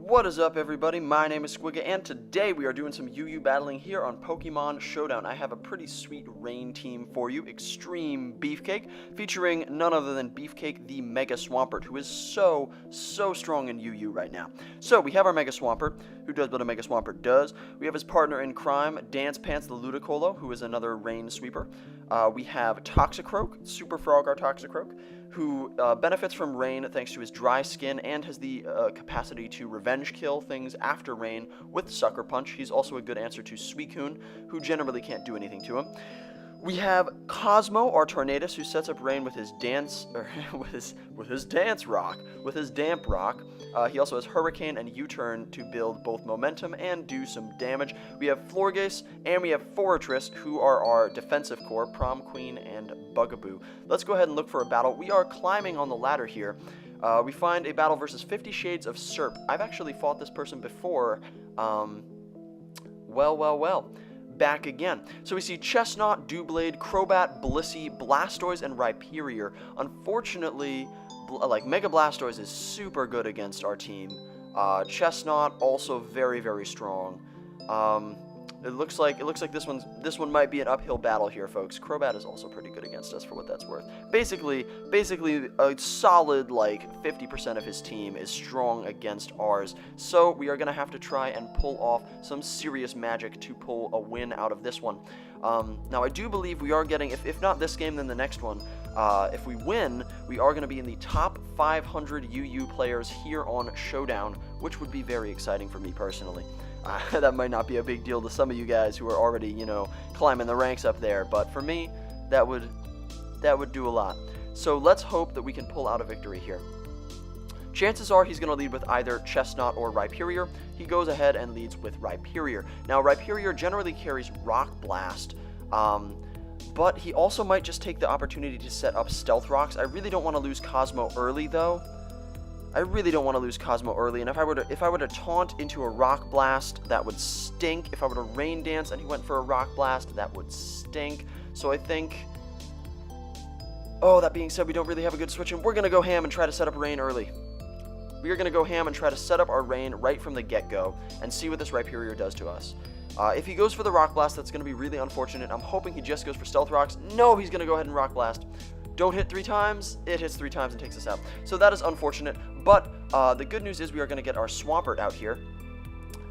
What is up, everybody? My name is Squigga, and today we are doing some UU battling here on Pokemon Showdown. I have a pretty sweet rain team for you, Extreme Beefcake, featuring none other than Beefcake the Mega Swampert, who is so strong in UU right now. So we have our Mega Swampert, who does what a Mega Swampert does. We have his partner in crime, Dance Pants the Ludicolo, who is another rain sweeper. We have Toxicroak, Super Frog our Toxicroak, who benefits from rain thanks to his dry skin and has the capacity to revenge kill things after rain with Sucker Punch. He's also a good answer to Suicune, who generally can't do anything to him. We have Cosmo, our Tornadus, who sets up rain with his dance, or with his dance rock, with his damp rock. He also has Hurricane and U-turn to build both momentum and do some damage. We have Florges and we have Forretress, who are our defensive core, Prom Queen and Bugaboo. Let's go ahead and look for a battle. We are climbing on the ladder here. We find a battle versus 50 Shades of Serp. I've actually fought this person before. Well. Back again. So we see Chestnut, Doublade, Crobat, Blissey, Blastoise, and Rhyperior. Unfortunately, Mega Blastoise is super good against our team. Chestnut also very strong. It looks like this one might be an uphill battle here, folks. Crobat is also pretty good against us, for what that's worth. Basically a solid 50% of his team is strong against ours. So we are gonna have to try and pull off some serious magic to pull a win out of this one. Now I do believe we are getting, if not this game, then the next one. If we win, we are going to be in the top 500 UU players here on Showdown, which would be very exciting for me personally. That might not be a big deal to some of you guys who are already, climbing the ranks up there, but for me, that would do a lot. So let's hope that we can pull out a victory here. Chances are he's going to lead with either Chestnut or Rhyperior. He goes ahead and leads with Rhyperior. Now, Rhyperior generally carries Rock Blast, but he also might just take the opportunity to set up Stealth Rocks. I really don't want to lose Cosmo early, though. And if I were to taunt into a Rock Blast, that would stink. If I were to Rain Dance and he went for a Rock Blast, that would stink. So I think... Oh, that being said, we don't really have a good switch, and we're going to go ham and try to set up Rain early. We are going to go ham and try to set up our Rain right from the get-go and see what this Rhyperior does to us. If he goes for the Rock Blast, that's going to be really unfortunate. I'm hoping he just goes for Stealth Rocks. No, he's going to go ahead and Rock Blast. Don't hit 3 times. It hits 3 times and takes us out. So that is unfortunate, but the good news is we are going to get our Swampert out here.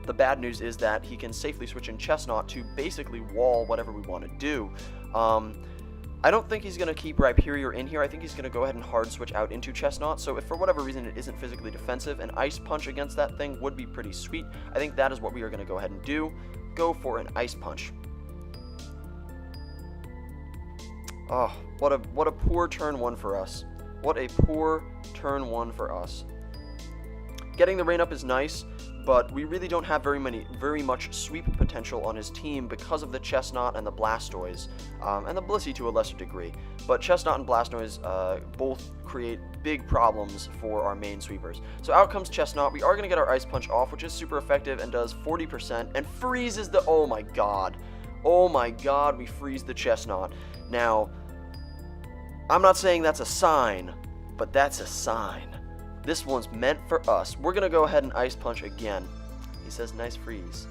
The bad news is that he can safely switch in Chestnut to basically wall whatever we want to do. I don't think he's going to keep Rhyperior in here. I think he's going to go ahead and hard switch out into Chestnut. So if for whatever reason it isn't physically defensive, an Ice Punch against that thing would be pretty sweet. I think that is what we are going to go ahead and do. Go for an Ice Punch. Oh, what a poor turn 1 for us. What a poor turn 1 for us. Getting the rain up is nice, but we really don't have very much sweep potential on his team because of the Chestnut and the Blastoise, and the Blissey to a lesser degree. But Chestnut and Blastoise both create big problems for our main sweepers. So out comes Chestnut. We are going to get our Ice Punch off, which is super effective and does 40%, and freezes the... Oh my god, we freeze the Chestnut. Now, I'm not saying that's a sign, but that's a sign. This one's meant for us. We're going to go ahead and Ice Punch again. He says, nice freeze.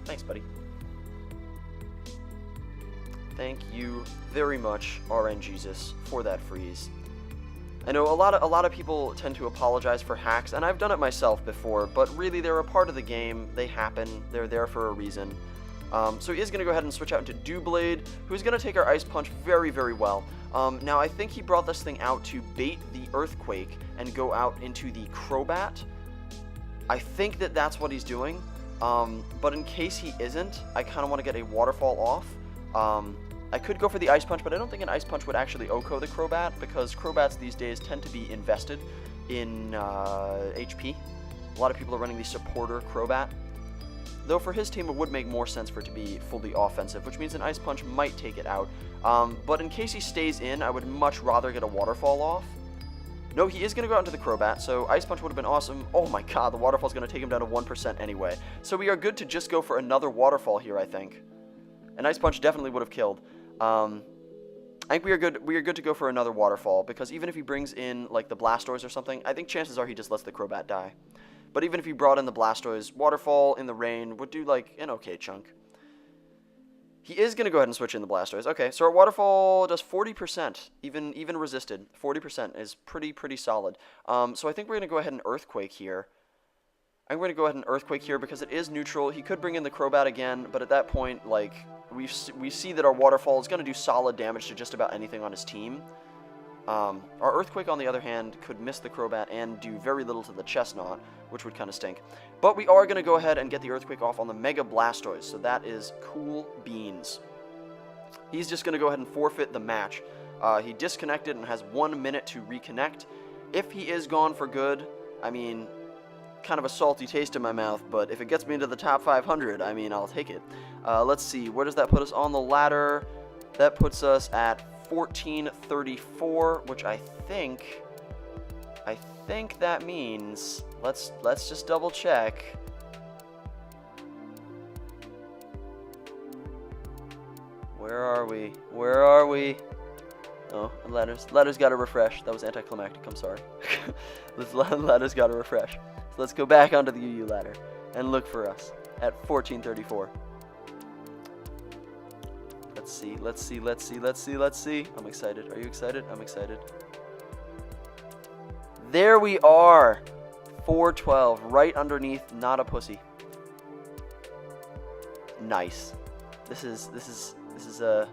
Thanks, buddy. Thank you very much, RNGesus, for that freeze. I know a lot of people tend to apologize for hacks, and I've done it myself before, but really they're a part of the game. They happen. They're there for a reason. So he is going to go ahead and switch out into Doublade, who's going to take our Ice Punch very well. Now, I think he brought this thing out to bait the Earthquake and go out into the Crobat. I think that that's what he's doing, but in case he isn't, I kind of want to get a Waterfall off. I could go for the Ice Punch, but I don't think an Ice Punch would actually OHKO the Crobat, because Crobats these days tend to be invested in HP. A lot of people are running the Supporter Crobat. Though for his team, it would make more sense for it to be fully offensive, which means an Ice Punch might take it out. But in case he stays in, I would much rather get a Waterfall off. No, he is going to go out into the Crobat, so Ice Punch would have been awesome. Oh my god, the Waterfall is going to take him down to 1% anyway. So we are good to just go for another Waterfall here, I think. An Ice Punch definitely would have killed. I think we are good. We are good to go for another waterfall, because even if he brings in like the Blastoise or something, I think chances are he just lets the Crobat die. But even if he brought in the Blastoise, waterfall in the rain would do like an okay chunk. He is going to go ahead and switch in the Blastoise. Okay, so our waterfall does 40%, even resisted. 40% is pretty solid. So I think we're going to go ahead and Earthquake here. I'm going to go ahead and Earthquake here because it is neutral. He could bring in the Crobat again, but at that point, like, we see that our waterfall is going to do solid damage to just about anything on his team. Our Earthquake, on the other hand, could miss the Crobat and do very little to the Chestnut, which would kind of stink. But we are going to go ahead and get the Earthquake off on the Mega Blastoise, so that is cool beans. He's just going to go ahead and forfeit the match. He disconnected and has 1 minute to reconnect. If he is gone for good, I mean, kind of a salty taste in my mouth, but if it gets me into the top 500, I mean, I'll take it. Let's see, where does that put us on the ladder? That puts us at 1434, which I think that means, let's just double check. Where are we? Where are we? Oh, ladder's got to refresh. That was anticlimactic, I'm sorry. Ladder's got to refresh. So let's go back onto the UU ladder and look for us at 1434. Let's see. I'm excited. Are you excited? I'm excited. There we are. 412, right underneath Not a Pussy. Nice. This is a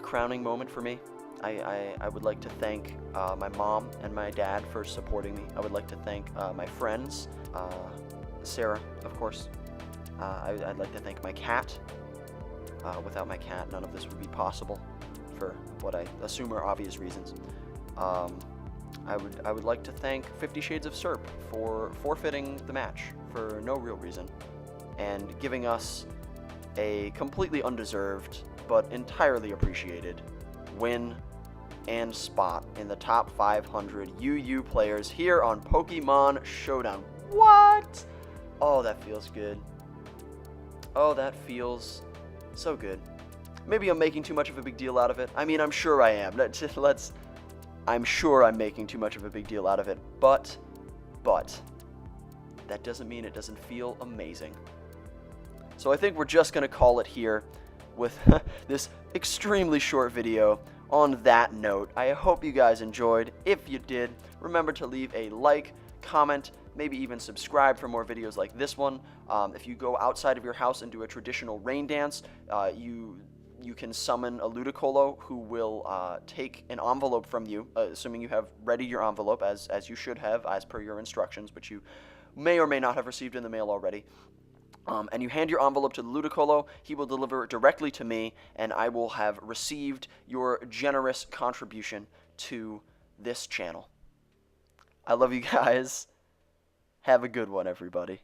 crowning moment for me. I would like to thank my mom and my dad for supporting me. I would like to thank my friends, Sarah, of course. I'd like to thank my cat. Without my cat, none of this would be possible, for what I assume are obvious reasons. I would like to thank 50 Shades of Serp for forfeiting the match for no real reason, and giving us a completely undeserved but entirely appreciated win and spot in the top 500 UU players here on Pokemon Showdown. What? Oh, that feels good. Oh, that feels so good. Maybe I'm making too much of a big deal out of it. I mean, I'm sure I am. I'm sure I'm making too much of a big deal out of it. But that doesn't mean it doesn't feel amazing. So I think we're just going to call it here with this extremely short video. On that note, I hope you guys enjoyed. If you did, remember to leave a like, comment, maybe even subscribe for more videos like this one. If you go outside of your house and do a traditional rain dance, you can summon a Ludicolo who will take an envelope from you, assuming you have readied your envelope, as you should have, as per your instructions, which you may or may not have received in the mail already. And you hand your envelope to the Ludicolo. He will deliver it directly to me, and I will have received your generous contribution to this channel. I love you guys. Have a good one, everybody.